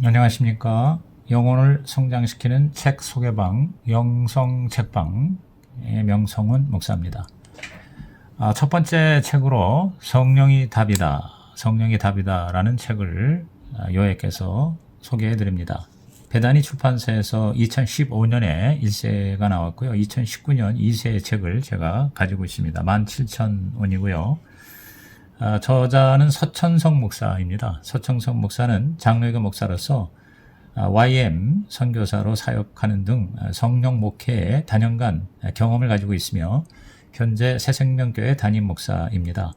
안녕하십니까. 영혼을 성장시키는 책 소개방, 영성책방의 명성훈 목사입니다. 첫 번째 책으로 성령이 답이다, 성령이 답이다 라는 책을 여액께서 소개해 드립니다. 배단위 출판사에서 2015년에 1세가 나왔고요. 2019년 2세의 책을 제가 가지고 있습니다. 17,000원이고요. 저자는 서천성 목사입니다. 서천성 목사는 장로교 목사로서 YM 선교사로 사역하는 등 성령 목회에 다년간 경험을 가지고 있으며 현재 새생명교회 담임 목사입니다.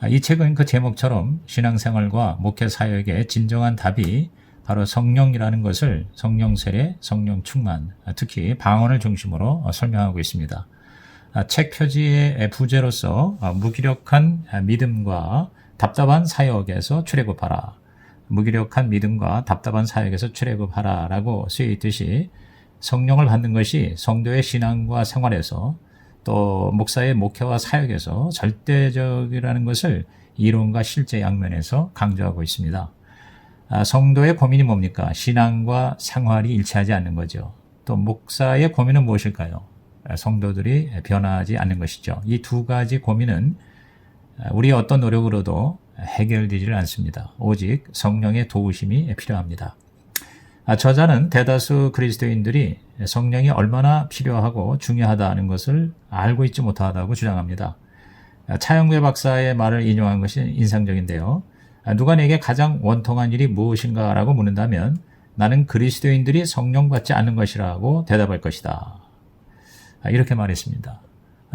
이 책은 그 제목처럼 신앙생활과 목회 사역의 진정한 답이 바로 성령이라는 것을 성령 세례, 성령 충만, 특히 방언을 중심으로 설명하고 있습니다. 책 표지의 부제로서 무기력한 믿음과 답답한 사역에서 출애굽하라. 무기력한 믿음과 답답한 사역에서 출애굽하라 라고 쓰여 있듯이 성령을 받는 것이 성도의 신앙과 생활에서 또 목사의 목회와 사역에서 절대적이라는 것을 이론과 실제 양면에서 강조하고 있습니다. 성도의 고민이 뭡니까? 신앙과 생활이 일치하지 않는 거죠. 또 목사의 고민은 무엇일까요? 성도들이 변하지 않는 것이죠. 이 두 가지 고민은 우리의 어떤 노력으로도 해결되지를 않습니다. 오직 성령의 도우심이 필요합니다. 저자는 대다수 그리스도인들이 성령이 얼마나 필요하고 중요하다는 것을 알고 있지 못하다고 주장합니다. 차영배 박사의 말을 인용한 것이 인상적인데요. 누가 내게 가장 원통한 일이 무엇인가 라고 묻는다면 나는 그리스도인들이 성령 받지 않는 것이라고 대답할 것이다. 이렇게 말했습니다.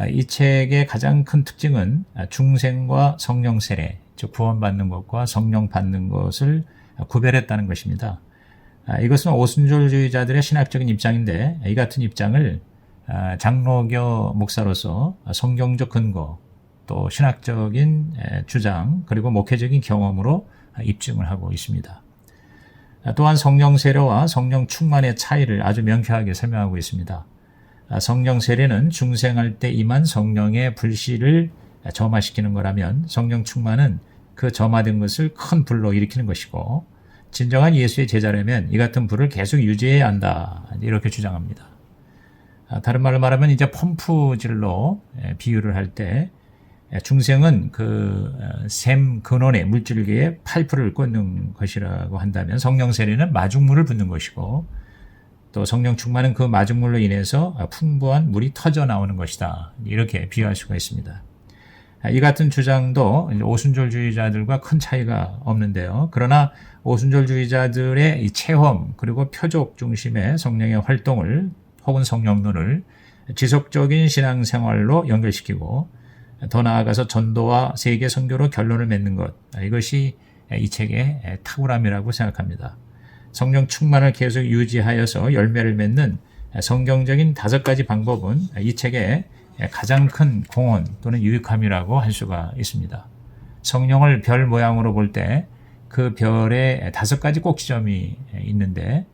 이 책의 가장 큰 특징은 중생과 성령 세례, 즉 구원받는 것과 성령 받는 것을 구별했다는 것입니다. 이것은 오순절주의자들의 신학적인 입장인데 이 같은 입장을 장로교 목사로서 성경적 근거, 또 신학적인 주장, 그리고 목회적인 경험으로 입증을 하고 있습니다. 또한 성령 세례와 성령 충만의 차이를 아주 명쾌하게 설명하고 있습니다. 성령 세례는 중생할 때 임한 성령의 불씨를 점화시키는 거라면 성령 충만은 그 점화된 것을 큰 불로 일으키는 것이고 진정한 예수의 제자라면 이 같은 불을 계속 유지해야 한다. 이렇게 주장합니다. 다른 말로 말하면 이제 펌프질로 비유를 할 때 중생은 그 샘 근원에 물줄기에 파이프를 꽂는 것이라고 한다면 성령 세례는 마중물을 붓는 것이고 또 성령 충만은 그 마중물로 인해서 풍부한 물이 터져 나오는 것이다. 이렇게 비유할 수가 있습니다. 이 같은 주장도 오순절주의자들과 큰 차이가 없는데요. 그러나 오순절주의자들의 이 체험 그리고 표적 중심의 성령의 활동을 혹은 성령론을 지속적인 신앙생활로 연결시키고 더 나아가서 전도와 세계 선교로 결론을 맺는 것, 이것이 이 책의 탁월함이라고 생각합니다. 성령 충만을 계속 유지하여서 열매를 맺는 성경적인 5가지 방법은 이 책의 가장 큰 공헌 또는 유익함이라고 할 수가 있습니다. 성령을 별 모양으로 볼 때 그 별에 5가지 꼭지점이 있는데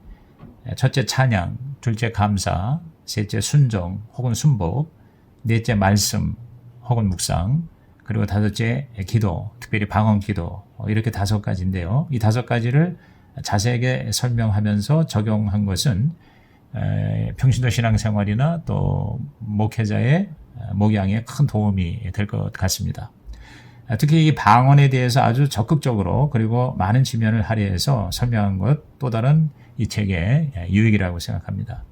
첫째 찬양, 둘째 감사, 셋째 순종 혹은 순복, 넷째 말씀 혹은 묵상, 그리고 5째 기도, 특별히 방언 기도, 이렇게 5가지인데요. 이 5가지를 자세하게 설명하면서 적용한 것은 평신도 신앙생활이나 또 목회자의 목양에 큰 도움이 될 것 같습니다. 특히 이 방언에 대해서 아주 적극적으로 그리고 많은 지면을 할애해서 설명한 것 또 다른 이 책의 유익이라고 생각합니다.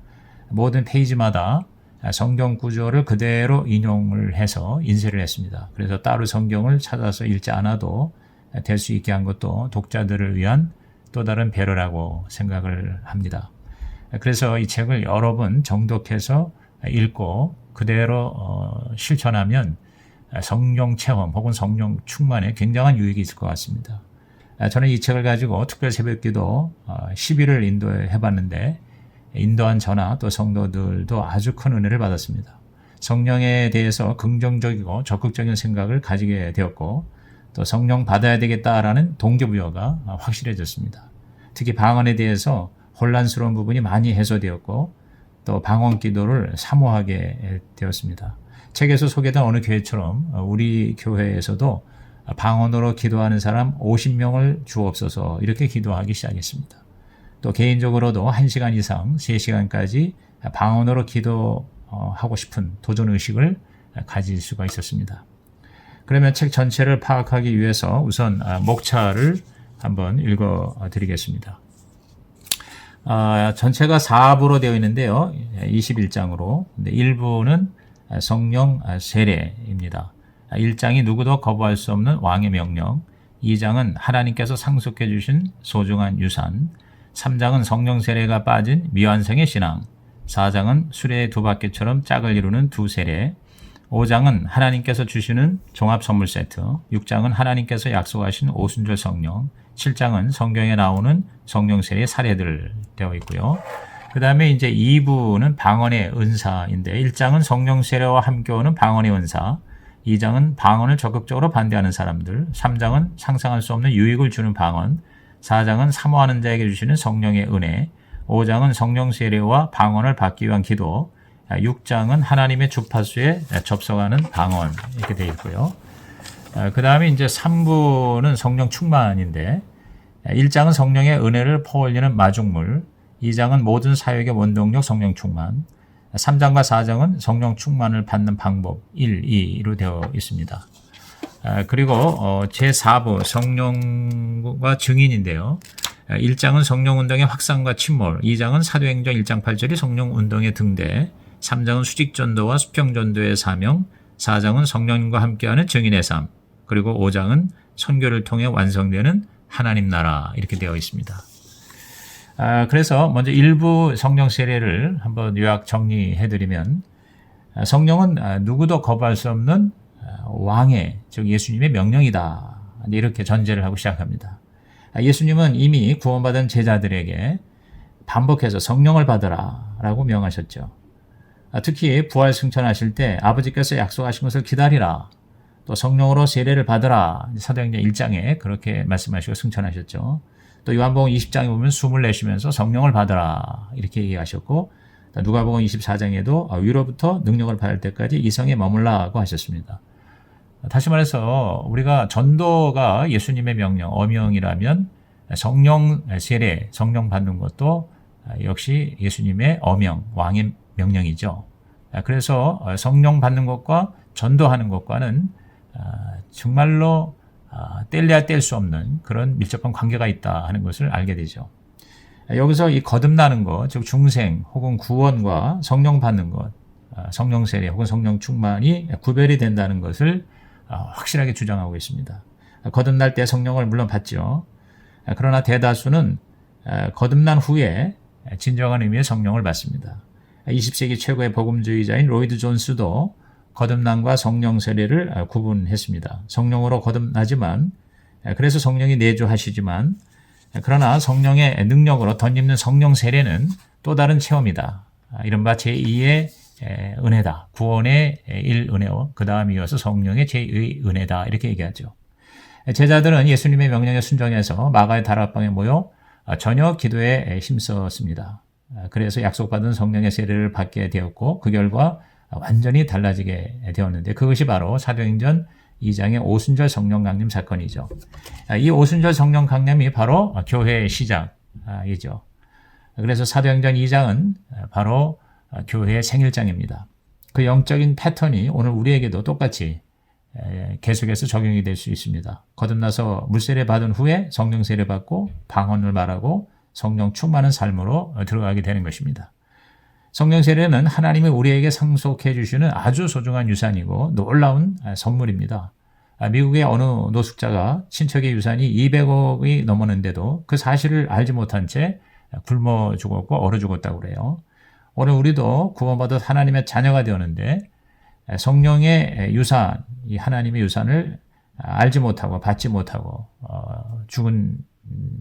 모든 페이지마다 성경 구조를 그대로 인용을 해서 인쇄를 했습니다. 그래서 따로 성경을 찾아서 읽지 않아도 될 수 있게 한 것도 독자들을 위한 또 다른 배려라고 생각을 합니다. 그래서 이 책을 여러 번 정독해서 읽고 그대로 실천하면 성령 체험 혹은 성령 충만에 굉장한 유익이 있을 것 같습니다. 저는 이 책을 가지고 특별 새벽기도 10일을 인도해 봤는데 인도한 저나 또 성도들도 아주 큰 은혜를 받았습니다. 성령에 대해서 긍정적이고 적극적인 생각을 가지게 되었고 또 성령 받아야 되겠다라는 동기부여가 확실해졌습니다. 특히 방언에 대해서 혼란스러운 부분이 많이 해소되었고 또 방언 기도를 사모하게 되었습니다. 책에서 소개된 어느 교회처럼 우리 교회에서도 방언으로 기도하는 사람 50명을 주옵소서 이렇게 기도하기 시작했습니다. 또 개인적으로도 1시간 이상 3시간까지 방언으로 기도하고 싶은 도전의식을 가질 수가 있었습니다. 그러면 책 전체를 파악하기 위해서 우선 목차를 한번 읽어드리겠습니다. 전체가 4부로 되어 있는데요. 21장으로. 1부는 성령 세례입니다. 1장이 누구도 거부할 수 없는 왕의 명령, 2장은 하나님께서 상속해 주신 소중한 유산, 3장은 성령 세례가 빠진 미완성의 신앙, 4장은 수레의 두 바퀴처럼 짝을 이루는 두 세례, 5장은 하나님께서 주시는 종합 선물 세트, 6장은 하나님께서 약속하신 오순절 성령, 7장은 성경에 나오는 성령 세례 사례들 되어 있고요. 그 다음에 이제 2부는 방언의 은사인데 1장은 성령 세례와 함께 오는 방언의 은사, 2장은 방언을 적극적으로 반대하는 사람들, 3장은 상상할 수 없는 유익을 주는 방언, 4장은 사모하는 자에게 주시는 성령의 은혜, 5장은 성령 세례와 방언을 받기 위한 기도, 6장은 하나님의 주파수에 접속하는 방언 이렇게 되어 있고요. 그 다음에 이제 3부는 성령 충만인데 1장은 성령의 은혜를 퍼올리는 마중물, 2장은 모든 사역의 원동력 성령 충만, 3장과 4장은 성령 충만을 받는 방법 1, 2로 되어 있습니다. 그리고 제4부 성령과 증인인데요. 1장은 성령운동의 확산과 침몰, 2장은 사도행전 1장 8절이 성령운동의 등대, 3장은 수직전도와 수평전도의 사명, 4장은 성령님과 함께하는 증인의 삶, 그리고 5장은 선교를 통해 완성되는 하나님 나라 이렇게 되어 있습니다. 그래서 먼저 일부 성령 세례를 한번 요약 정리해드리면 성령은 누구도 거부할 수 없는 왕의, 즉 예수님의 명령이다. 이렇게 전제를 하고 시작합니다. 예수님은 이미 구원받은 제자들에게 반복해서 성령을 받으라 라고 명하셨죠. 특히 부활 승천하실 때 아버지께서 약속하신 것을 기다리라. 또 성령으로 세례를 받으라. 사도행전 1장에 그렇게 말씀하시고 승천하셨죠. 또 요한복음 20장에 보면 숨을 내쉬면서 성령을 받으라. 이렇게 얘기하셨고 누가복음 24장에도 위로부터 능력을 받을 때까지 이성에 머물라고 하셨습니다. 다시 말해서 우리가 전도가 예수님의 명령, 어명이라면 성령 세례, 성령 받는 것도 역시 예수님의 어명, 왕의 명령이죠. 그래서 성령 받는 것과 전도하는 것과는 정말로 뗄래야 뗄 수 없는 그런 밀접한 관계가 있다 하는 것을 알게 되죠. 여기서 이 거듭나는 것, 즉 중생 혹은 구원과 성령 받는 것, 성령 세례 혹은 성령 충만이 구별이 된다는 것을 확실하게 주장하고 있습니다. 거듭날 때 성령을 물론 받죠. 그러나 대다수는 거듭난 후에 진정한 의미의 성령을 받습니다. 20세기 최고의 복음주의자인 로이드 존스도 거듭남과 성령 세례를 구분했습니다. 성령으로 거듭나지만 그래서 성령이 내주하시지만 그러나 성령의 능력으로 덧입는 성령 세례는 또 다른 체험이다. 이른바 제2의 은혜다. 구원의 1은혜요. 그 다음 이어서 성령의 제2의 은혜다. 이렇게 얘기하죠. 제자들은 예수님의 명령에 순종해서 마가의 다락방에 모여 저녁 기도에 힘썼습니다. 그래서 약속받은 성령의 세례를 받게 되었고 그 결과 완전히 달라지게 되었는데 그것이 바로 사도행전 2장의 오순절 성령 강림 사건이죠. 이 오순절 성령 강림이 바로 교회의 시작이죠. 그래서 사도행전 2장은 바로 교회의 생일장입니다. 그 영적인 패턴이 오늘 우리에게도 똑같이 계속해서 적용이 될 수 있습니다. 거듭나서 물세례 받은 후에 성령 세례 받고 방언을 말하고 성령 충만한 삶으로 들어가게 되는 것입니다. 성령 세례는 하나님이 우리에게 상속해 주시는 아주 소중한 유산이고 놀라운 선물입니다. 미국의 어느 노숙자가 친척의 유산이 200억이 넘었는데도 그 사실을 알지 못한 채 굶어 죽었고 얼어 죽었다고 그래요. 오늘 우리도 구원받아 하나님의 자녀가 되었는데 성령의 유산, 이 하나님의 유산을 알지 못하고 받지 못하고 죽은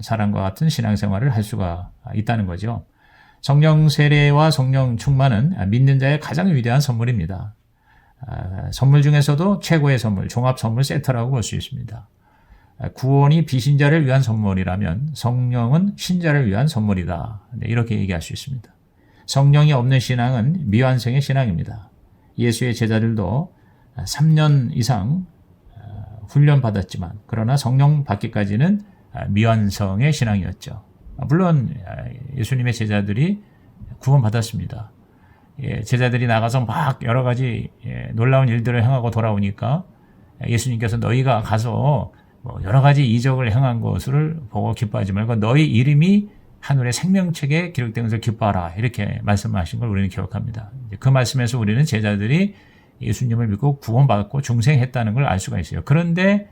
사람과 같은 신앙생활을 할 수가 있다는 거죠. 성령 세례와 성령 충만은 믿는 자의 가장 위대한 선물입니다. 선물 중에서도 최고의 선물, 종합 선물 세트라고 볼 수 있습니다. 구원이 비신자를 위한 선물이라면 성령은 신자를 위한 선물이다. 이렇게 얘기할 수 있습니다. 성령이 없는 신앙은 미완성의 신앙입니다. 예수의 제자들도 3년 이상 훈련받았지만 그러나 성령 받기까지는 미완성의 신앙이었죠. 물론 예수님의 제자들이 구원받았습니다. 제자들이 나가서 막 여러 가지 놀라운 일들을 행하고 돌아오니까 예수님께서 너희가 가서 여러 가지 이적을 행한 것을 보고 기뻐하지 말고 너희 이름이 하늘의 생명책에 기록된 것을 기뻐하라 이렇게 말씀하신 걸 우리는 기억합니다. 그 말씀에서 우리는 제자들이 예수님을 믿고 구원받고 중생했다는 걸 알 수가 있어요. 그런데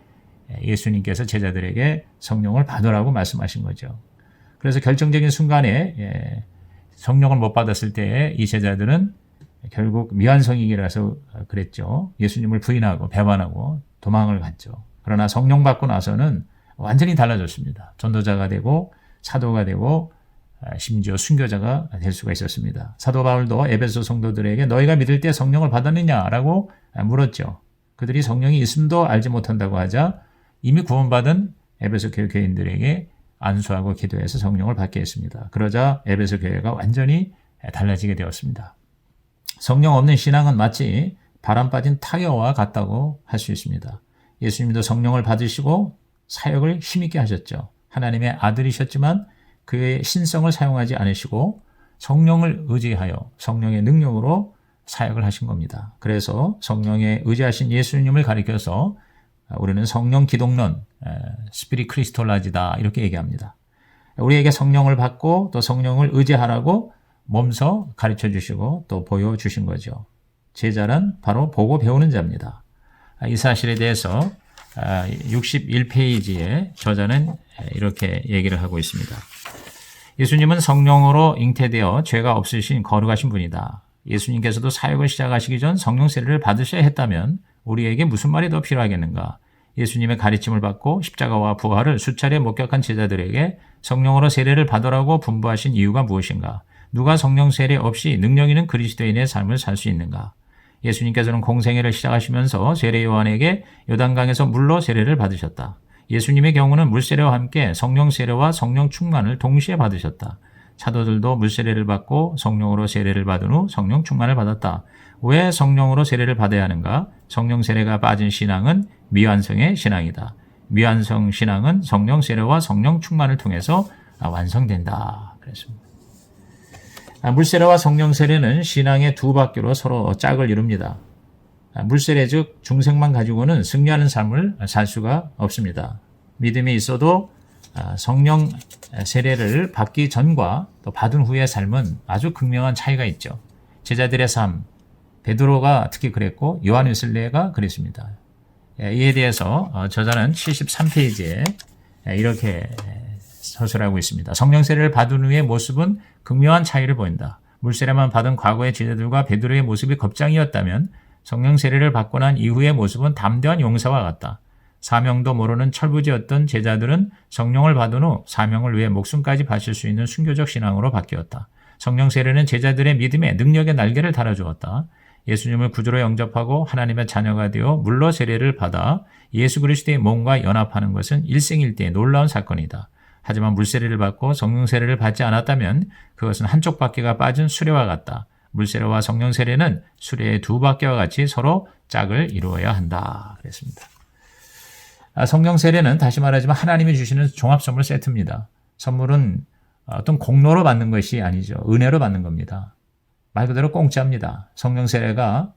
예수님께서 제자들에게 성령을 받으라고 말씀하신 거죠. 그래서 결정적인 순간에 성령을 못 받았을 때 이 제자들은 결국 미완성이라서 그랬죠. 예수님을 부인하고 배반하고 도망을 갔죠. 그러나 성령 받고 나서는 완전히 달라졌습니다. 전도자가 되고 사도가 되고 심지어 순교자가 될 수가 있었습니다. 사도 바울도 에베소 성도들에게 너희가 믿을 때 성령을 받았느냐라고 물었죠. 그들이 성령이 있음도 알지 못한다고 하자 이미 구원받은 에베소 교회인들에게 안수하고 기도해서 성령을 받게 했습니다. 그러자 에베소 교회가 완전히 달라지게 되었습니다. 성령 없는 신앙은 마치 바람 빠진 타이어와 같다고 할 수 있습니다. 예수님도 성령을 받으시고 사역을 힘있게 하셨죠. 하나님의 아들이셨지만 그의 신성을 사용하지 않으시고 성령을 의지하여 성령의 능력으로 사역을 하신 겁니다. 그래서 성령에 의지하신 예수님을 가리켜서 우리는 성령 기독론, 스피릿 크리스톨라지다 이렇게 얘기합니다. 우리에게 성령을 받고 또 성령을 의지하라고 몸소 가르쳐 주시고 또 보여주신 거죠. 제자란 바로 보고 배우는 자입니다. 이 사실에 대해서 61페이지에 저자는 이렇게 얘기를 하고 있습니다. 예수님은 성령으로 잉태되어 죄가 없으신 거룩하신 분이다. 예수님께서도 사역을 시작하시기 전 성령 세례를 받으셔야 했다면 우리에게 무슨 말이 더 필요하겠는가? 예수님의 가르침을 받고 십자가와 부활을 수차례 목격한 제자들에게 성령으로 세례를 받으라고 분부하신 이유가 무엇인가? 누가 성령 세례 없이 능력 있는 그리스도인의 삶을 살 수 있는가? 예수님께서는 공생애를 시작하시면서 세례 요한에게 요단강에서 물로 세례를 받으셨다. 예수님의 경우는 물세례와 함께 성령 세례와 성령 충만을 동시에 받으셨다. 사도들도 물세례를 받고 성령으로 세례를 받은 후 성령 충만을 받았다. 왜 성령으로 세례를 받아야 하는가? 성령 세례가 빠진 신앙은 미완성의 신앙이다. 미완성 신앙은 성령 세례와 성령 충만을 통해서 완성된다. 그랬습니다. 물세례와 성령 세례는 신앙의 두 바퀴로 서로 짝을 이룹니다. 물세례 즉 중생만 가지고는 승리하는 삶을 살 수가 없습니다. 믿음이 있어도 성령 세례를 받기 전과 또 받은 후의 삶은 아주 극명한 차이가 있죠. 제자들의 삶, 베드로가 특히 그랬고 요한 웨슬레가 그랬습니다. 이에 대해서 저자는 73페이지에 이렇게 서술하고 있습니다. 성령 세례를 받은 후의 모습은 극명한 차이를 보인다. 물세례만 받은 과거의 제자들과 베드로의 모습이 겁장이었다면 성령 세례를 받고 난 이후의 모습은 담대한 용사와 같다. 사명도 모르는 철부지였던 제자들은 성령을 받은 후 사명을 위해 목숨까지 바칠 수 있는 순교적 신앙으로 바뀌었다. 성령 세례는 제자들의 믿음에 능력의 날개를 달아주었다. 예수님을 구주로 영접하고 하나님의 자녀가 되어 물로 세례를 받아 예수 그리스도의 몸과 연합하는 것은 일생일대의 놀라운 사건이다. 하지만 물세례를 받고 성령 세례를 받지 않았다면 그것은 한쪽 바퀴가 빠진 수레와 같다. 물세례와 성령 세례는 수레의 두 바퀴와 같이 서로 짝을 이루어야 한다. 그랬습니다. 성령 세례는 다시 말하지만 하나님이 주시는 종합선물 세트입니다. 선물은 어떤 공로로 받는 것이 아니죠. 은혜로 받는 겁니다. 말 그대로 공짜입니다. 성령 세례가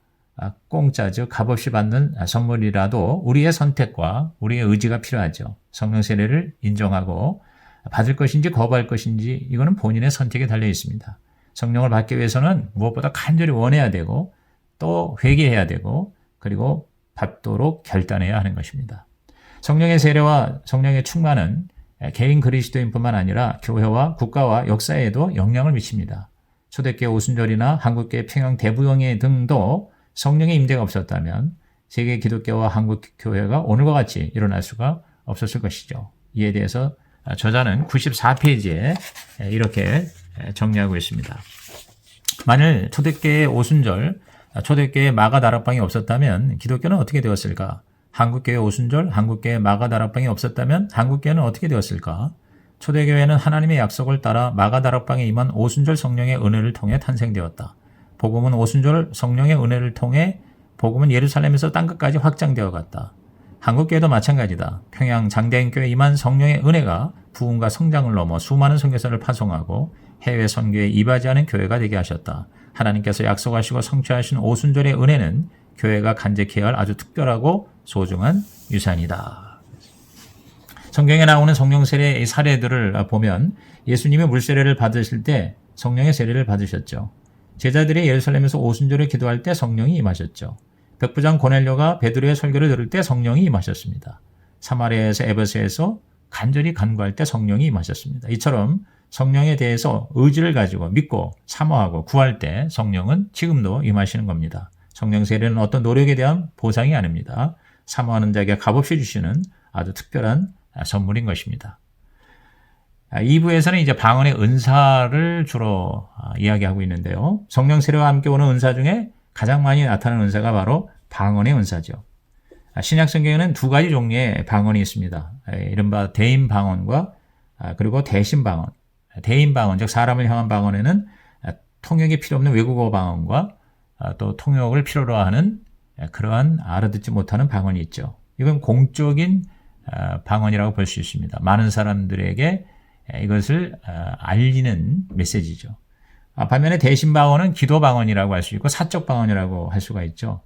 공짜 즉 값없이 받는 선물이라도 우리의 선택과 우리의 의지가 필요하죠. 성령 세례를 인정하고 받을 것인지 거부할 것인지 이거는 본인의 선택에 달려 있습니다. 성령을 받기 위해서는 무엇보다 간절히 원해야 되고 또 회개해야 되고 그리고 받도록 결단해야 하는 것입니다. 성령의 세례와 성령의 충만은 개인 그리스도인뿐만 아니라 교회와 국가와 역사에도 영향을 미칩니다. 초대교회 오순절이나 한국교회 평양 대부흥회 등도 성령의 임재가 없었다면 세계 기독교와 한국 교회가 오늘과 같이 일어날 수가 없었을 것이죠. 이에 대해서 저자는 94페이지에 이렇게 정리하고 있습니다. 만일 초대교회 오순절, 초대교회 마가다락방이 없었다면 기독교는 어떻게 되었을까? 한국교회 오순절, 한국교회 마가다락방이 없었다면 한국교회는 어떻게 되었을까? 초대교회는 하나님의 약속을 따라 마가다락방에 임한 오순절 성령의 은혜를 통해 탄생되었다. 복음은 오순절 성령의 은혜를 통해 복음은 예루살렘에서 땅끝까지 확장되어 갔다. 한국교회도 마찬가지다. 평양 장대인교회 임한 성령의 은혜가 부흥과 성장을 넘어 수많은 선교사를 파송하고 해외 선교에 이바지하는 교회가 되게 하셨다. 하나님께서 약속하시고 성취하신 오순절의 은혜는 교회가 간직해야 할 아주 특별하고 소중한 유산이다. 성경에 나오는 성령 세례의 사례들을 보면 예수님이 물세례를 받으실 때 성령의 세례를 받으셨죠. 제자들이 예루살렘에서 오순절을 기도할 때 성령이 임하셨죠. 백부장 고넬료가 베드로의 설교를 들을 때 성령이 임하셨습니다. 사마리아에서 에베소에서 간절히 간구할 때 성령이 임하셨습니다. 이처럼 성령에 대해서 의지를 가지고 믿고 사모하고 구할 때 성령은 지금도 임하시는 겁니다. 성령 세례는 어떤 노력에 대한 보상이 아닙니다. 사모하는 자에게 값없이 주시는 아주 특별한 선물인 것입니다. 2부에서는 이제 방언의 은사를 주로 이야기하고 있는데요. 성령 세례와 함께 오는 은사 중에 가장 많이 나타나는 은사가 바로 방언의 은사죠. 신약 성경에는 두 가지 종류의 방언이 있습니다. 이른바 대인 방언과 그리고 대신 방언. 대인 방언, 즉 사람을 향한 방언에는 통역이 필요 없는 외국어 방언과 또 통역을 필요로 하는 그러한 알아듣지 못하는 방언이 있죠. 이건 공적인 방언이라고 볼 수 있습니다. 많은 사람들에게 이것을 알리는 메시지죠. 반면에 대신 방언은 기도 방언이라고 할 수 있고 사적 방언이라고 할 수가 있죠.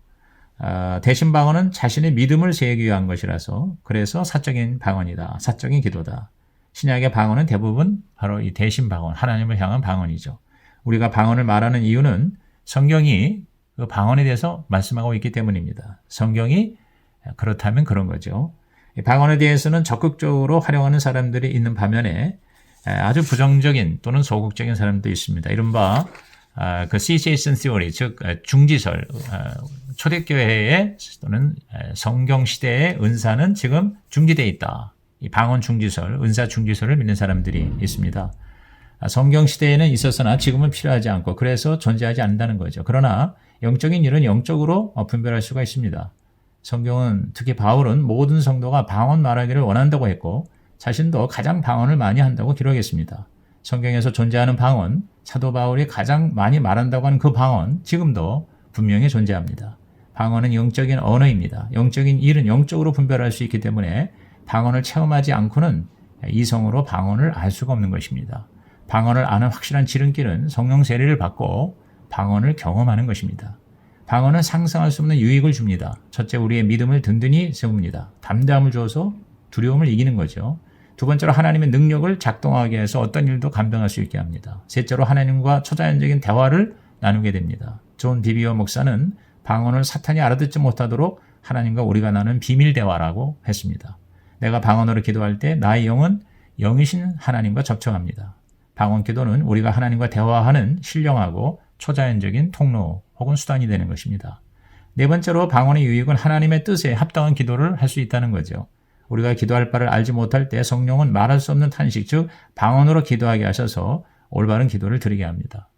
대신 방언은 자신의 믿음을 세우기 위한 것이라서 그래서 사적인 방언이다. 사적인 기도다. 신약의 방언은 대부분 바로 이 대신 방언, 하나님을 향한 방언이죠. 우리가 방언을 말하는 이유는 성경이 그 방언에 대해서 말씀하고 있기 때문입니다. 성경이 그렇다면 그런 거죠. 방언에 대해서는 적극적으로 활용하는 사람들이 있는 반면에 아주 부정적인 또는 소극적인 사람도 있습니다. 이른바 그 cessation theory, 즉 중지설, 초대교회의 또는 성경시대의 은사는 지금 중지되어 있다. 이 방언 중지설, 은사 중지설을 믿는 사람들이 있습니다. 성경시대에는 있었으나 지금은 필요하지 않고 그래서 존재하지 않는다는 거죠. 그러나 영적인 일은 영적으로 분별할 수가 있습니다. 성경은 특히 바울은 모든 성도가 방언 말하기를 원한다고 했고 자신도 가장 방언을 많이 한다고 기록했습니다. 성경에서 존재하는 방언, 사도 바울이 가장 많이 말한다고 하는 그 방언, 지금도 분명히 존재합니다. 방언은 영적인 언어입니다. 영적인 일은 영적으로 분별할 수 있기 때문에 방언을 체험하지 않고는 이성으로 방언을 알 수가 없는 것입니다. 방언을 아는 확실한 지름길은 성령 세례를 받고 방언을 경험하는 것입니다. 방언은 상상할 수 없는 유익을 줍니다. 첫째, 우리의 믿음을 든든히 세웁니다. 담대함을 줘서 두려움을 이기는 거죠. 두 번째로 하나님의 능력을 작동하게 해서 어떤 일도 감당할 수 있게 합니다. 셋째로 하나님과 초자연적인 대화를 나누게 됩니다. 존 비비어 목사는 방언을 사탄이 알아듣지 못하도록 하나님과 우리가 나누는 비밀 대화라고 했습니다. 내가 방언으로 기도할 때 나의 영은 영이신 하나님과 접촉합니다. 방언 기도는 우리가 하나님과 대화하는 신령하고 초자연적인 통로 혹은 수단이 되는 것입니다. 네 번째로 방언의 유익은 하나님의 뜻에 합당한 기도를 할 수 있다는 거죠. 우리가 기도할 바를 알지 못할 때 성령은 말할 수 없는 탄식, 즉 방언으로 기도하게 하셔서 올바른 기도를 드리게 합니다.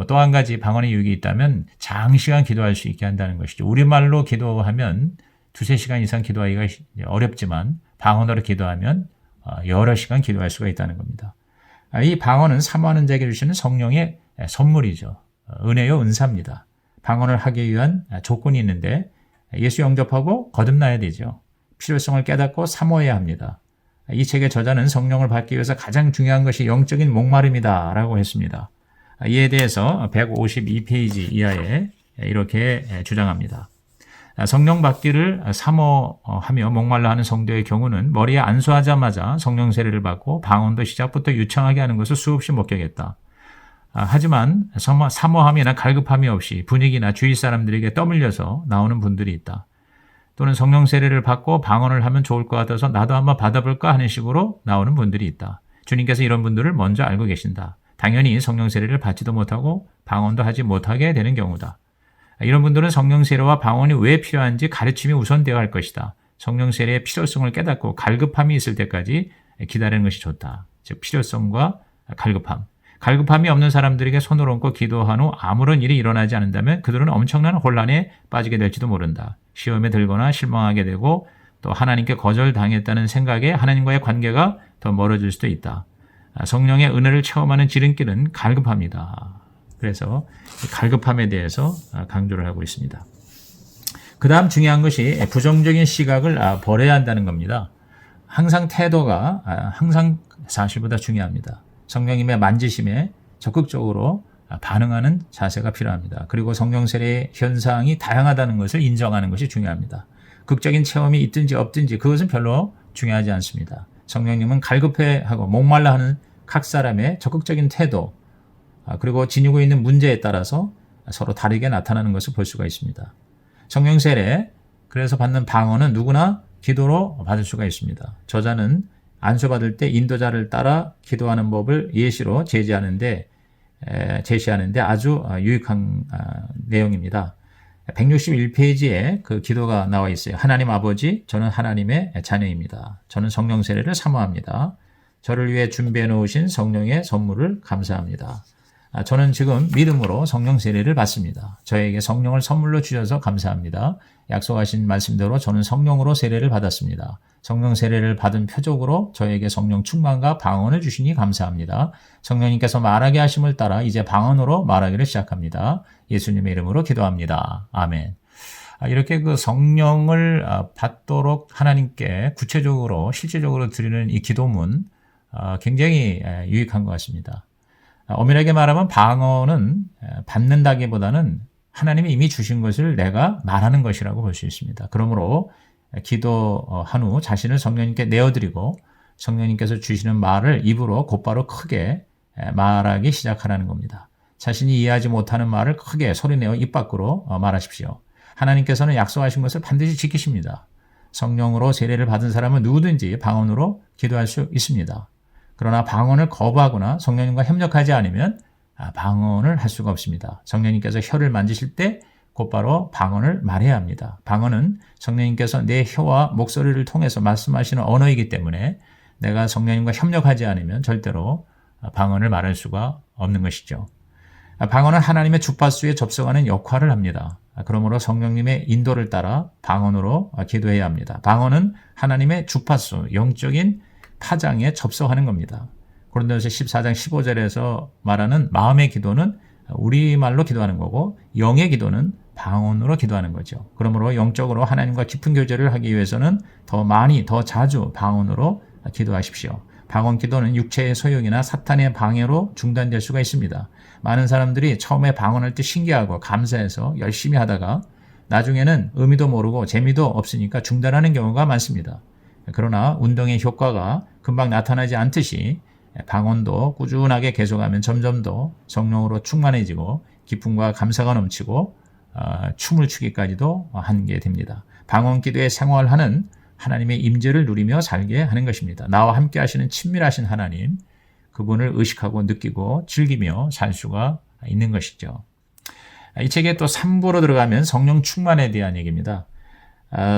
또 한 가지 방언의 유익이 있다면 장시간 기도할 수 있게 한다는 것이죠. 우리말로 기도하면 두세 시간 이상 기도하기가 어렵지만 방언으로 기도하면 여러 시간 기도할 수가 있다는 겁니다. 이 방언은 사모하는 자에게 주시는 성령의 선물이죠. 은혜요 은사입니다. 방언을 하기 위한 조건이 있는데 예수 영접하고 거듭나야 되죠. 필요성을 깨닫고 사모해야 합니다. 이 책의 저자는 성령을 받기 위해서 가장 중요한 것이 영적인 목마름이다 라고 했습니다. 이에 대해서 152페이지 이하에 이렇게 주장합니다. 성령 받기를 사모하며 목말라 하는 성도의 경우는 머리에 안수하자마자 성령 세례를 받고 방언도 시작부터 유창하게 하는 것을 수없이 목격했다. 하지만 사모함이나 갈급함이 없이 분위기나 주위 사람들에게 떠밀려서 나오는 분들이 있다. 또는 성령 세례를 받고 방언을 하면 좋을 것 같아서 나도 한번 받아볼까 하는 식으로 나오는 분들이 있다. 주님께서 이런 분들을 먼저 알고 계신다. 당연히 성령 세례를 받지도 못하고 방언도 하지 못하게 되는 경우다. 이런 분들은 성령 세례와 방언이 왜 필요한지 가르침이 우선되어야 할 것이다. 성령 세례의 필요성을 깨닫고 갈급함이 있을 때까지 기다리는 것이 좋다. 즉 필요성과 갈급함. 갈급함이 없는 사람들에게 손을 얹고 기도한 후 아무런 일이 일어나지 않는다면 그들은 엄청난 혼란에 빠지게 될지도 모른다. 시험에 들거나 실망하게 되고 또 하나님께 거절당했다는 생각에 하나님과의 관계가 더 멀어질 수도 있다. 성령의 은혜를 체험하는 지름길은 갈급합니다. 그래서 갈급함에 대해서 강조를 하고 있습니다. 그 다음 중요한 것이 부정적인 시각을 버려야 한다는 겁니다. 항상 태도가 항상 사실보다 중요합니다. 성령님의 만지심에 적극적으로 반응하는 자세가 필요합니다. 그리고 성령 세례의 현상이 다양하다는 것을 인정하는 것이 중요합니다. 극적인 체험이 있든지 없든지 그것은 별로 중요하지 않습니다. 성령님은 갈급해하고 목말라 하는 각 사람의 적극적인 태도 그리고 지니고 있는 문제에 따라서 서로 다르게 나타나는 것을 볼 수가 있습니다. 성령 세례 그래서 받는 방언은 누구나 기도로 받을 수가 있습니다. 저자는 안수받을 때 인도자를 따라 기도하는 법을 예시로 제시하는데 아주 유익한 내용입니다. 161페이지에 그 기도가 나와 있어요. 하나님 아버지, 저는 하나님의 자녀입니다. 저는 성령 세례를 사모합니다. 저를 위해 준비해 놓으신 성령의 선물을 감사합니다. 저는 지금 믿음으로 성령 세례를 받습니다. 저에게 성령을 선물로 주셔서 감사합니다. 약속하신 말씀대로 저는 성령으로 세례를 받았습니다. 성령 세례를 받은 표적으로 저에게 성령 충만과 방언을 주시니 감사합니다. 성령님께서 말하게 하심을 따라 이제 방언으로 말하기를 시작합니다. 예수님의 이름으로 기도합니다. 아멘. 이렇게 그 성령을 받도록 하나님께 구체적으로 실제적으로 드리는 이 기도문 굉장히 유익한 것 같습니다. 엄밀하게 말하면 방언은 받는다기보다는 하나님이 이미 주신 것을 내가 말하는 것이라고 볼 수 있습니다. 그러므로 기도한 후 자신을 성령님께 내어드리고 성령님께서 주시는 말을 입으로 곧바로 크게 말하기 시작하라는 겁니다. 자신이 이해하지 못하는 말을 크게 소리내어 입 밖으로 말하십시오. 하나님께서는 약속하신 것을 반드시 지키십니다. 성령으로 세례를 받은 사람은 누구든지 방언으로 기도할 수 있습니다. 그러나 방언을 거부하거나 성령님과 협력하지 않으면 방언을 할 수가 없습니다. 성령님께서 혀를 만지실 때 곧바로 방언을 말해야 합니다. 방언은 성령님께서 내 혀와 목소리를 통해서 말씀하시는 언어이기 때문에 내가 성령님과 협력하지 않으면 절대로 방언을 말할 수가 없는 것이죠. 방언은 하나님의 주파수에 접속하는 역할을 합니다. 그러므로 성령님의 인도를 따라 방언으로 기도해야 합니다. 방언은 하나님의 주파수, 영적인 파장에 접속하는 겁니다. 고린도서 14장 15절에서 말하는 마음의 기도는 우리말로 기도하는 거고 영의 기도는 방언으로 기도하는 거죠. 그러므로 영적으로 하나님과 깊은 교제를 하기 위해서는 더 많이, 더 자주 방언으로 기도하십시오. 방언 기도는 육체의 소용이나 사탄의 방해로 중단될 수가 있습니다. 많은 사람들이 처음에 방언할 때 신기하고 감사해서 열심히 하다가 나중에는 의미도 모르고 재미도 없으니까 중단하는 경우가 많습니다. 그러나 운동의 효과가 금방 나타나지 않듯이 방언도 꾸준하게 계속하면 점점 더 성령으로 충만해지고 기쁨과 감사가 넘치고 춤을 추기까지도 하게 됩니다. 방언 기도에 생활하는 하나님의 임재를 누리며 살게 하는 것입니다. 나와 함께 하시는 친밀하신 하나님, 그분을 의식하고 느끼고 즐기며 살 수가 있는 것이죠. 이 책에 또 3부로 들어가면 성령 충만에 대한 얘기입니다.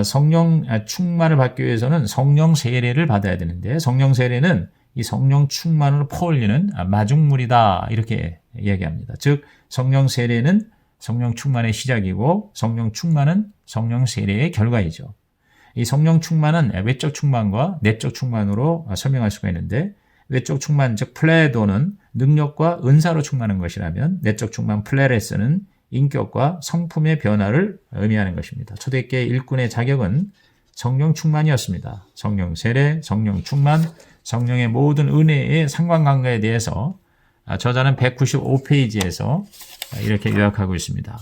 성령 충만을 받기 위해서는 성령 세례를 받아야 되는데 성령 세례는 이 성령 충만으로 퍼올리는 마중물이다 이렇게 이야기합니다. 즉 성령 세례는 성령 충만의 시작이고 성령 충만은 성령 세례의 결과이죠. 이 성령 충만은 외적 충만과 내적 충만으로 설명할 수가 있는데 외적 충만 즉 플레도는 능력과 은사로 충만한 것이라면 내적 충만 플레레스는 인격과 성품의 변화를 의미하는 것입니다. 초대교회 일꾼의 자격은 성령 충만이었습니다. 성령 세례, 성령 충만, 성령의 모든 은혜의 상관관계에 대해서 저자는 195페이지에서 이렇게 요약하고 있습니다.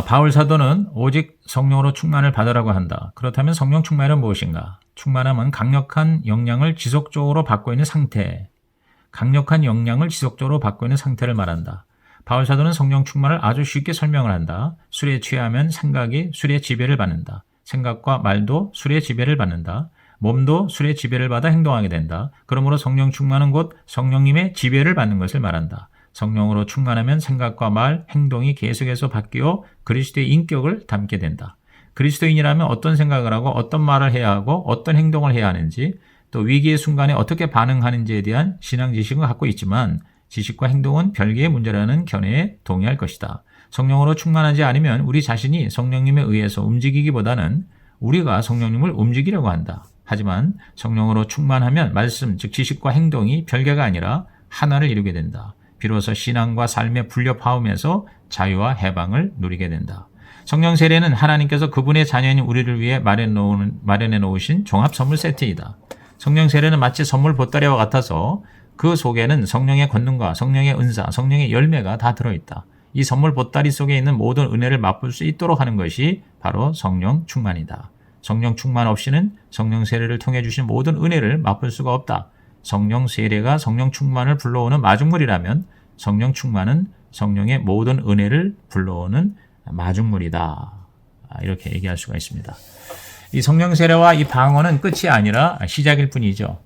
바울 사도는 오직 성령으로 충만을 받으라고 한다. 그렇다면 성령 충만은 무엇인가? 충만함은 강력한 영향을 지속적으로 받고 있는 상태, 강력한 영향을 지속적으로 받고 있는 상태를 말한다. 바울 사도는 성령 충만을 아주 쉽게 설명을 한다. 술에 취하면 생각이 술의 지배를 받는다. 생각과 말도 술의 지배를 받는다. 몸도 술의 지배를 받아 행동하게 된다. 그러므로 성령 충만은 곧 성령님의 지배를 받는 것을 말한다. 성령으로 충만하면 생각과 말, 행동이 계속해서 바뀌어 그리스도의 인격을 담게 된다. 그리스도인이라면 어떤 생각을 하고 어떤 말을 해야 하고 어떤 행동을 해야 하는지 또 위기의 순간에 어떻게 반응하는지에 대한 신앙 지식을 갖고 있지만 지식과 행동은 별개의 문제라는 견해에 동의할 것이다. 성령으로 충만하지 않으면 우리 자신이 성령님에 의해서 움직이기보다는 우리가 성령님을 움직이려고 한다. 하지만 성령으로 충만하면 말씀, 즉 지식과 행동이 별개가 아니라 하나를 이루게 된다. 비로소 신앙과 삶의 분렵하움에서 자유와 해방을 누리게 된다. 성령 세례는 하나님께서 그분의 자녀인 우리를 위해 마련해 놓으신 종합 선물 세트이다. 성령 세례는 마치 선물 보따리와 같아서 그 속에는 성령의 권능과 성령의 은사, 성령의 열매가 다 들어있다. 이 선물 보따리 속에 있는 모든 은혜를 맛볼 수 있도록 하는 것이 바로 성령 충만이다. 성령 충만 없이는 성령 세례를 통해 주신 모든 은혜를 맛볼 수가 없다. 성령 세례가 성령 충만을 불러오는 마중물이라면 성령 충만은 성령의 모든 은혜를 불러오는 마중물이다. 이렇게 얘기할 수가 있습니다. 이 성령 세례와 이 방언은 끝이 아니라 시작일 뿐이죠.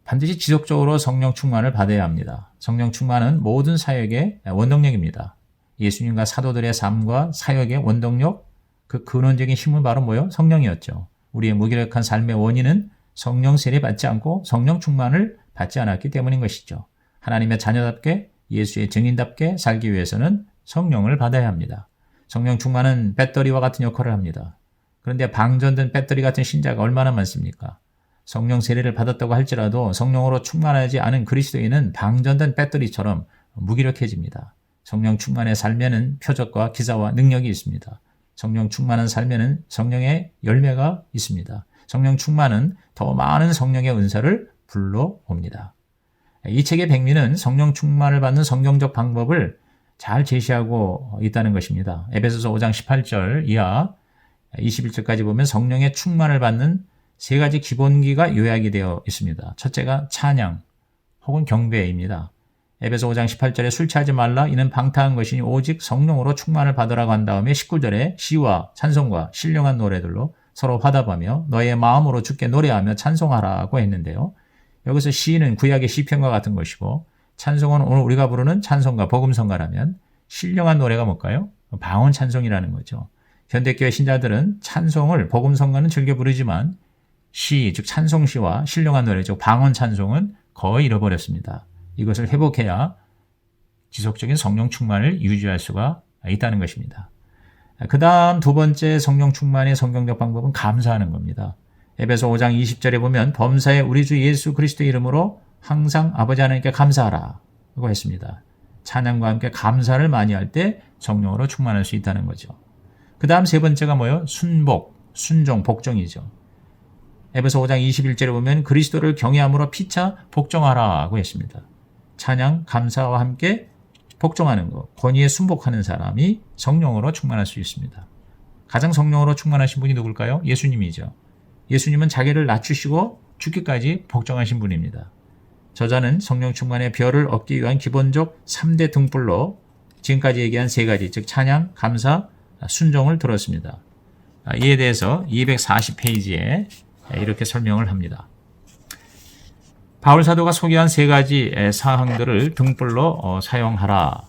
반드시 지속적으로 성령 충만을 받아야 합니다. 성령 충만은 모든 사역의 원동력입니다. 예수님과 사도들의 삶과 사역의 원동력, 그 근원적인 힘은 바로 뭐요? 성령이었죠. 우리의 무기력한 삶의 원인은 성령 세례 받지 않고 성령 충만을 받지 않았기 때문인 것이죠. 하나님의 자녀답게 예수의 증인답게 살기 위해서는 성령을 받아야 합니다. 성령 충만은 배터리와 같은 역할을 합니다. 그런데 방전된 배터리 같은 신자가 얼마나 많습니까? 성령 세례를 받았다고 할지라도 성령으로 충만하지 않은 그리스도인은 방전된 배터리처럼 무기력해집니다. 성령 충만의 삶에는 표적과 기사와 능력이 있습니다. 성령 충만한 삶에는 성령의 열매가 있습니다. 성령 충만은 더 많은 성령의 은사를 불러옵니다. 이 책의 백미는 성령 충만을 받는 성경적 방법을 잘 제시하고 있다는 것입니다. 에베소서 5장 18절 이하 21절까지 보면 성령의 충만을 받는 세 가지 기본기가 요약이 되어 있습니다. 첫째가 찬양 혹은 경배입니다. 에베소 5장 18절에 술 취하지 말라 이는 방탕한 것이니 오직 성령으로 충만을 받으라고 한 다음에 19절에 시와 찬송과 신령한 노래들로 서로 화답하며 너의 마음으로 주께 노래하며 찬송하라고 했는데요. 여기서 시는 구약의 시편과 같은 것이고 찬송은 오늘 우리가 부르는 찬송가 복음성가라면 신령한 노래가 뭘까요? 방언 찬송이라는 거죠. 현대교회 신자들은 찬송을 복음성가는 즐겨 부르지만 시, 즉 찬송시와 신령한 노래, 즉 방언 찬송은 거의 잃어버렸습니다. 이것을 회복해야 지속적인 성령 충만을 유지할 수가 있다는 것입니다. 그 다음 두 번째 성령 충만의 성경적 방법은 감사하는 겁니다. 에베소 5장 20절에 보면 범사에 우리 주 예수 그리스도의 이름으로 항상 아버지 하나님께 감사하라 라고 했습니다. 찬양과 함께 감사를 많이 할 때 성령으로 충만할 수 있다는 거죠. 그 다음 세 번째가 뭐예요? 순복, 순종, 복종이죠. 에베소 5장 21절에 보면 그리스도를 경외함으로 피차 복종하라고 했습니다. 찬양, 감사와 함께 복종하는 것, 권위에 순복하는 사람이 성령으로 충만할 수 있습니다. 가장 성령으로 충만하신 분이 누굴까요? 예수님이죠. 예수님은 자기를 낮추시고 죽기까지 복종하신 분입니다. 저자는 성령 충만의 별을 얻기 위한 기본적 3대 등불로 지금까지 얘기한 세 가지, 즉 찬양, 감사, 순종을 들었습니다. 이에 대해서 240페이지에 이렇게 설명을 합니다. 바울 사도가 소개한 세 가지 사항들을 등불로 사용하라.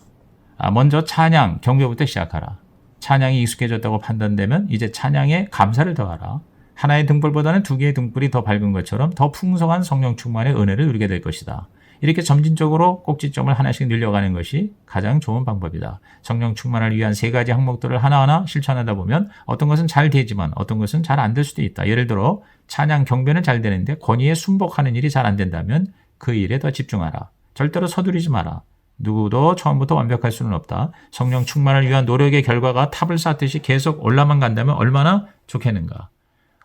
먼저 찬양, 경배부터 시작하라. 찬양이 익숙해졌다고 판단되면 이제 찬양에 감사를 더하라. 하나의 등불보다는 두 개의 등불이 더 밝은 것처럼 더 풍성한 성령 충만의 은혜를 누리게 될 것이다. 이렇게 점진적으로 꼭지점을 하나씩 늘려가는 것이 가장 좋은 방법이다. 성령 충만을 위한 세 가지 항목들을 하나하나 실천하다 보면 어떤 것은 잘 되지만 어떤 것은 잘 안 될 수도 있다. 예를 들어 찬양 경배는 잘 되는데 권위에 순복하는 일이 잘 안 된다면 그 일에 더 집중하라. 절대로 서두르지 마라. 누구도 처음부터 완벽할 수는 없다. 성령 충만을 위한 노력의 결과가 탑을 쌓듯이 계속 올라만 간다면 얼마나 좋겠는가.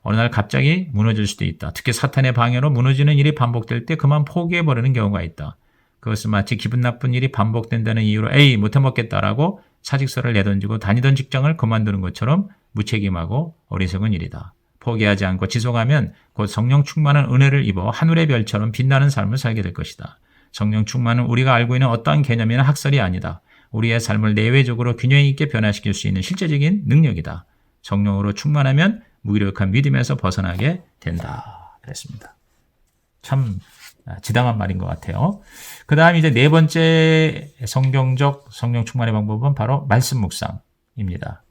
어느 날 갑자기 무너질 수도 있다. 특히 사탄의 방해로 무너지는 일이 반복될 때 그만 포기해버리는 경우가 있다. 그것은 마치 기분 나쁜 일이 반복된다는 이유로 에이 못해먹겠다라고 사직서를 내던지고 다니던 직장을 그만두는 것처럼 무책임하고 어리석은 일이다. 포기하지 않고 지속하면 곧 성령 충만한 은혜를 입어 하늘의 별처럼 빛나는 삶을 살게 될 것이다. 성령 충만은 우리가 알고 있는 어떠한 개념이나 학설이 아니다. 우리의 삶을 내외적으로 균형 있게 변화시킬 수 있는 실제적인 능력이다. 성령으로 충만하면 무기력한 믿음에서 벗어나게 된다. 그랬습니다. 참 지당한 말인 것 같아요. 그 다음 이제 네 번째 성경적 성령 충만의 방법은 바로 말씀 묵상입니다.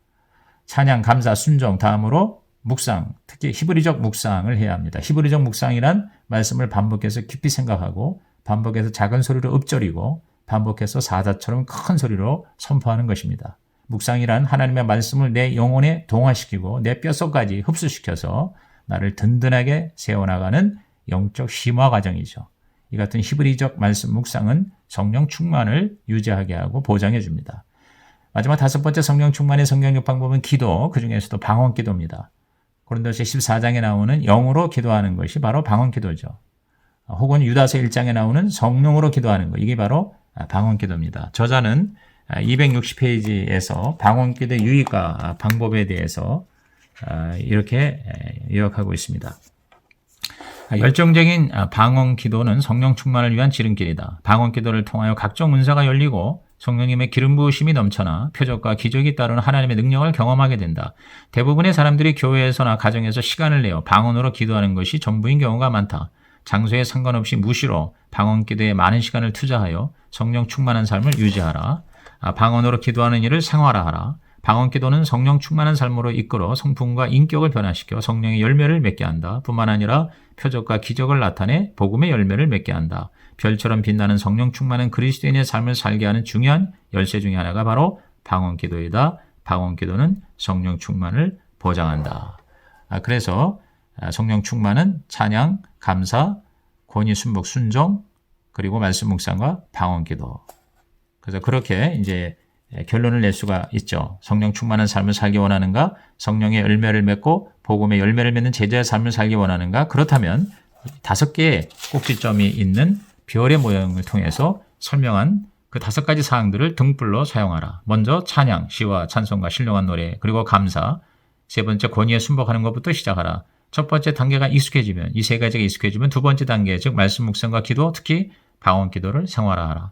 찬양, 감사, 순종, 다음으로 묵상, 특히 히브리적 묵상을 해야 합니다. 히브리적 묵상이란 말씀을 반복해서 깊이 생각하고 반복해서 작은 소리로 읊조리고 반복해서 사자처럼 큰 소리로 선포하는 것입니다. 묵상이란 하나님의 말씀을 내 영혼에 동화시키고 내 뼛속까지 흡수시켜서 나를 든든하게 세워나가는 영적 심화 과정이죠. 이 같은 히브리적 말씀 묵상은 성령 충만을 유지하게 하고 보장해 줍니다. 마지막 다섯 번째 성령 충만의 성경적 방법은 기도, 그 중에서도 방언 기도입니다. 고린도서 14장에 나오는 영으로 기도하는 것이 바로 방언 기도죠. 혹은 유다서 1장에 나오는 성령으로 기도하는 것, 이게 바로 방언 기도입니다. 저자는 260페이지에서 방언 기도의 유익과 방법에 대해서 이렇게 요약하고 있습니다. 열정적인 방언 기도는 성령 충만을 위한 지름길이다. 방언 기도를 통하여 각종 은사가 열리고 성령님의 기름 부으심이 넘쳐나 표적과 기적이 따르는 하나님의 능력을 경험하게 된다. 대부분의 사람들이 교회에서나 가정에서 시간을 내어 방언으로 기도하는 것이 전부인 경우가 많다. 장소에 상관없이 무시로 방언 기도에 많은 시간을 투자하여 성령 충만한 삶을 유지하라. 방언으로 기도하는 일을 생활화하라. 방언 기도는 성령 충만한 삶으로 이끌어 성품과 인격을 변화시켜 성령의 열매를 맺게 한다. 뿐만 아니라 표적과 기적을 나타내 복음의 열매를 맺게 한다. 별처럼 빛나는 성령 충만한 그리스도인의 삶을 살게 하는 중요한 열쇠 중에 하나가 바로 방언 기도이다. 방언 기도는 성령 충만을 보장한다. 그래서 성령 충만은 찬양, 감사, 권위, 순복, 순종, 그리고 말씀 묵상과 방언 기도. 그래서 그렇게 이제 결론을 낼 수가 있죠. 성령 충만한 삶을 살기 원하는가? 성령의 열매를 맺고 복음의 열매를 맺는 제자의 삶을 살기 원하는가? 그렇다면 5개의 꼭지점이 있는 별의 모형을 통해서 설명한 그 5가지 사항들을 등불로 사용하라. 먼저 찬양, 시와 찬송과 신령한 노래, 그리고 감사, 세 번째 권위에 순복하는 것부터 시작하라. 첫 번째 단계가 익숙해지면, 이 3가지가 익숙해지면 두 번째 단계, 즉 말씀 묵상과 기도, 특히 방언 기도를 생활화하라.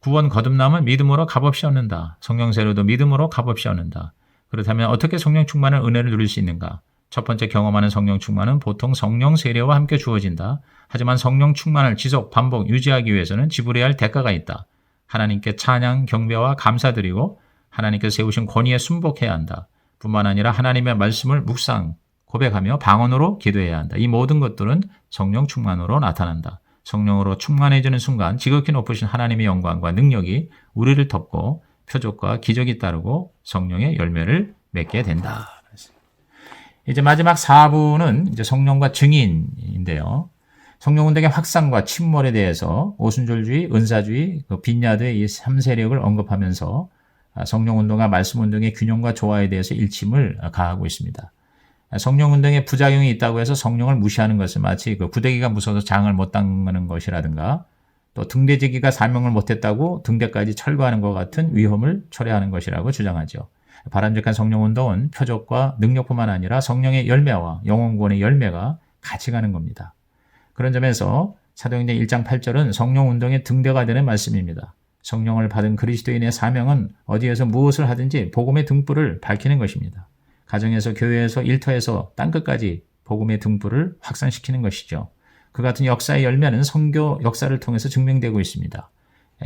구원 거듭남은 믿음으로 값없이 얻는다. 성령세례도 믿음으로 값없이 얻는다. 그렇다면 어떻게 성령 충만한 은혜를 누릴 수 있는가? 첫 번째 경험하는 성령 충만은 보통 성령 세례와 함께 주어진다. 하지만 성령 충만을 지속, 반복, 유지하기 위해서는 지불해야 할 대가가 있다. 하나님께 찬양, 경배와 감사드리고 하나님께서 세우신 권위에 순복해야 한다. 뿐만 아니라 하나님의 말씀을 묵상, 고백하며 방언으로 기도해야 한다. 이 모든 것들은 성령 충만으로 나타난다. 성령으로 충만해지는 순간 지극히 높으신 하나님의 영광과 능력이 우리를 덮고 표적과 기적이 따르고 성령의 열매를 맺게 된다. 이제 마지막 4부는 이제 성령과 증인인데요. 성령 운동의 확산과 침몰에 대해서 오순절주의, 은사주의, 빈야드의 이 3세력을 언급하면서 성령 운동과 말씀 운동의 균형과 조화에 대해서 일침을 가하고 있습니다. 성령 운동에 부작용이 있다고 해서 성령을 무시하는 것은 마치 그 구데기가 무서워서 장을 못 닦는 것이라든가 또 등대지기가 사명을 못했다고 등대까지 철거하는 것 같은 위험을 초래하는 것이라고 주장하죠. 바람직한 성령 운동은 표적과 능력뿐만 아니라 성령의 열매와 영혼구원의 열매가 같이 가는 겁니다. 그런 점에서 사도행전 1장 8절은 성령 운동의 등대가 되는 말씀입니다. 성령을 받은 그리스도인의 사명은 어디에서 무엇을 하든지 복음의 등불을 밝히는 것입니다. 가정에서, 교회에서, 일터에서 땅끝까지 복음의 등불을 확산시키는 것이죠. 그 같은 역사의 열매는 선교 역사를 통해서 증명되고 있습니다.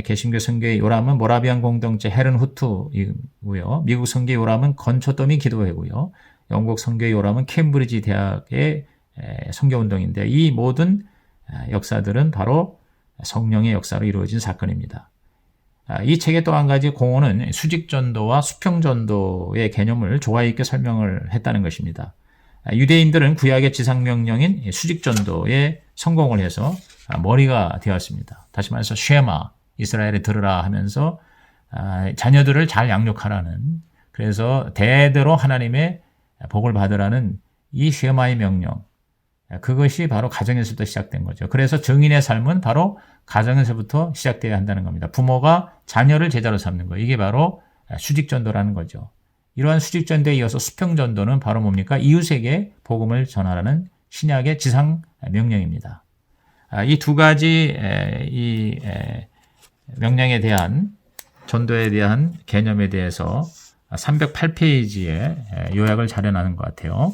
개신교 선교의 요람은 모라비안 공동체 헤른 후트이고요. 미국 선교의 요람은 건초더미 기도회고요. 영국 선교의 요람은 캠브리지 대학의 선교운동인데 이 모든 역사들은 바로 성령의 역사로 이루어진 사건입니다. 이 책의 또 한 가지 공헌은 수직전도와 수평전도의 개념을 조화 있게 설명을 했다는 것입니다. 유대인들은 구약의 지상명령인 수직전도에 성공을 해서 머리가 되었습니다. 다시 말해서 쉐마, 이스라엘에 들으라 하면서 자녀들을 잘 양육하라는, 그래서 대대로 하나님의 복을 받으라는 이 쉐마의 명령, 그것이 바로 가정에서부터 시작된 거죠. 그래서 증인의 삶은 바로 가정에서부터 시작되어야 한다는 겁니다. 부모가 자녀를 제자로 삼는 거, 이게 바로 수직전도라는 거죠. 이러한 수직전도에 이어서 수평전도는 바로 뭡니까? 이웃에게 복음을 전하라는 신약의 지상 명령입니다. 이 두 가지 명령에 대한, 전도에 대한 개념에 대해서 308페이지에 요약을 잘 해놨는 것 같아요.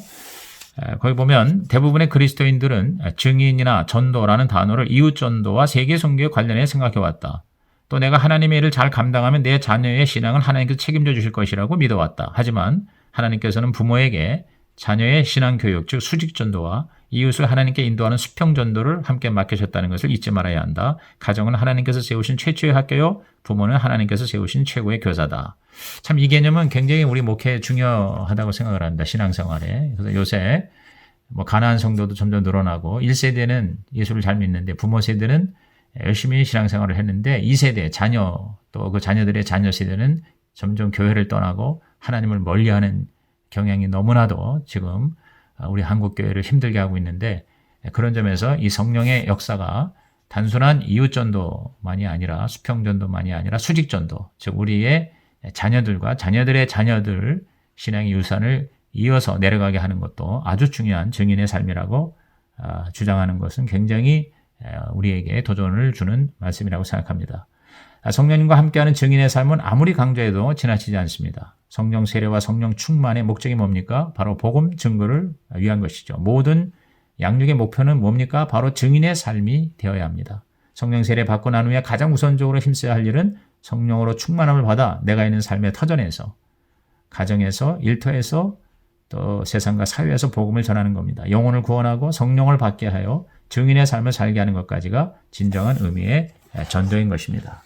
거기 보면 대부분의 그리스도인들은 증인이나 전도라는 단어를 이웃전도와 세계선교에 관련해 생각해왔다. 또 내가 하나님의 일을 잘 감당하면 내 자녀의 신앙은 하나님께서 책임져 주실 것이라고 믿어왔다. 하지만 하나님께서는 부모에게 자녀의 신앙교육, 즉 수직전도와 이웃을 하나님께 인도하는 수평전도를 함께 맡기셨다는 것을 잊지 말아야 한다. 가정은 하나님께서 세우신 최초의 학교요, 부모는 하나님께서 세우신 최고의 교사다. 참 이 개념은 굉장히 우리 목회에 중요하다고 생각을 합니다. 신앙생활에. 그래서 요새 가난한 성도도 점점 늘어나고 1세대는 예수를 잘 믿는데 부모 세대는 열심히 신앙생활을 했는데 2세대 자녀 또 그 자녀들의 자녀 세대는 점점 교회를 떠나고 하나님을 멀리하는 경향이 너무나도 지금 우리 한국 교회를 힘들게 하고 있는데, 그런 점에서 이 성령의 역사가 단순한 이웃전도만이 아니라 수평전도만이 아니라 수직전도, 즉 우리의 자녀들과 자녀들의 자녀들 신앙의 유산을 이어서 내려가게 하는 것도 아주 중요한 증인의 삶이라고 주장하는 것은 굉장히 우리에게 도전을 주는 말씀이라고 생각합니다. 성령님과 함께하는 증인의 삶은 아무리 강조해도 지나치지 않습니다. 성령 세례와 성령 충만의 목적이 뭡니까? 바로 복음 증거를 위한 것이죠. 모든 양육의 목표는 뭡니까? 바로 증인의 삶이 되어야 합니다. 성령 세례 받고 난 후에 가장 우선적으로 힘써야 할 일은 성령으로 충만함을 받아 내가 있는 삶의 터전에서, 가정에서, 일터에서, 또 세상과 사회에서 복음을 전하는 겁니다. 영혼을 구원하고 성령을 받게 하여 증인의 삶을 살게 하는 것까지가 진정한 의미의 전도인 것입니다.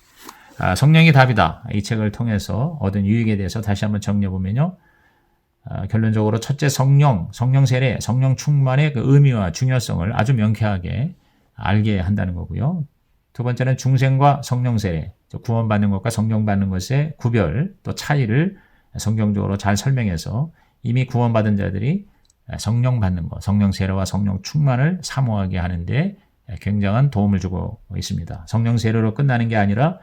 성령이 답이다. 이 책을 통해서 얻은 유익에 대해서 다시 한번 정리해보면요. 결론적으로 첫째, 성령 세례, 성령 충만의 그 의미와 중요성을 아주 명쾌하게 알게 한다는 거고요. 두 번째는 중생과 성령 세례, 구원받는 것과 성령 받는 것의 구별, 또 차이를 성경적으로 잘 설명해서 이미 구원받은 자들이 성령 받는 것, 성령 세례와 성령 충만을 사모하게 하는데 굉장한 도움을 주고 있습니다. 성령 세례로 끝나는 게 아니라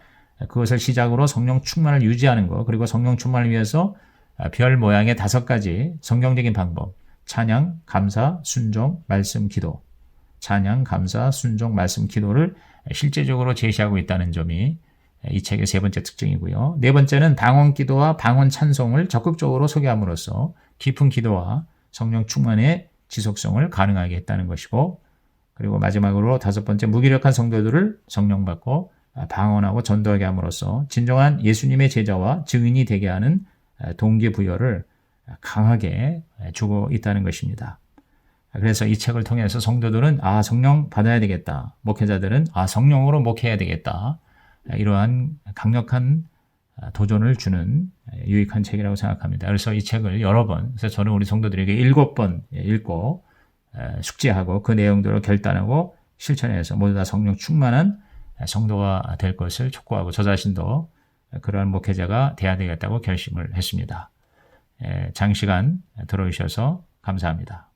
그것을 시작으로 성령 충만을 유지하는 것, 그리고 성령 충만을 위해서 별 모양의 5가지 성경적인 방법, 찬양, 감사, 순종, 말씀, 기도, 찬양, 감사, 순종, 말씀, 기도를 실제적으로 제시하고 있다는 점이 이 책의 세 번째 특징이고요. 네 번째는 방언 기도와 방언 찬송을 적극적으로 소개함으로써 깊은 기도와 성령 충만의 지속성을 가능하게 했다는 것이고, 그리고 마지막으로 다섯 번째, 무기력한 성도들을 성령 받고 방언하고 전도하게 함으로써 진정한 예수님의 제자와 증인이 되게 하는 동기부여를 강하게 주고 있다는 것입니다. 그래서 이 책을 통해서 성도들은 성령 받아야 되겠다. 목회자들은 성령으로 목회해야 되겠다. 이러한 강력한 도전을 주는 유익한 책이라고 생각합니다. 그래서 이 책을 여러 번, 그래서 저는 우리 성도들에게 7번 읽고 숙지하고 그 내용들을 결단하고 실천해서 모두 다 성령 충만한 성도가 될 것을 촉구하고 저 자신도 그러한 목회자가 돼야 되겠다고 결심을 했습니다. 장시간 들어주셔서 감사합니다.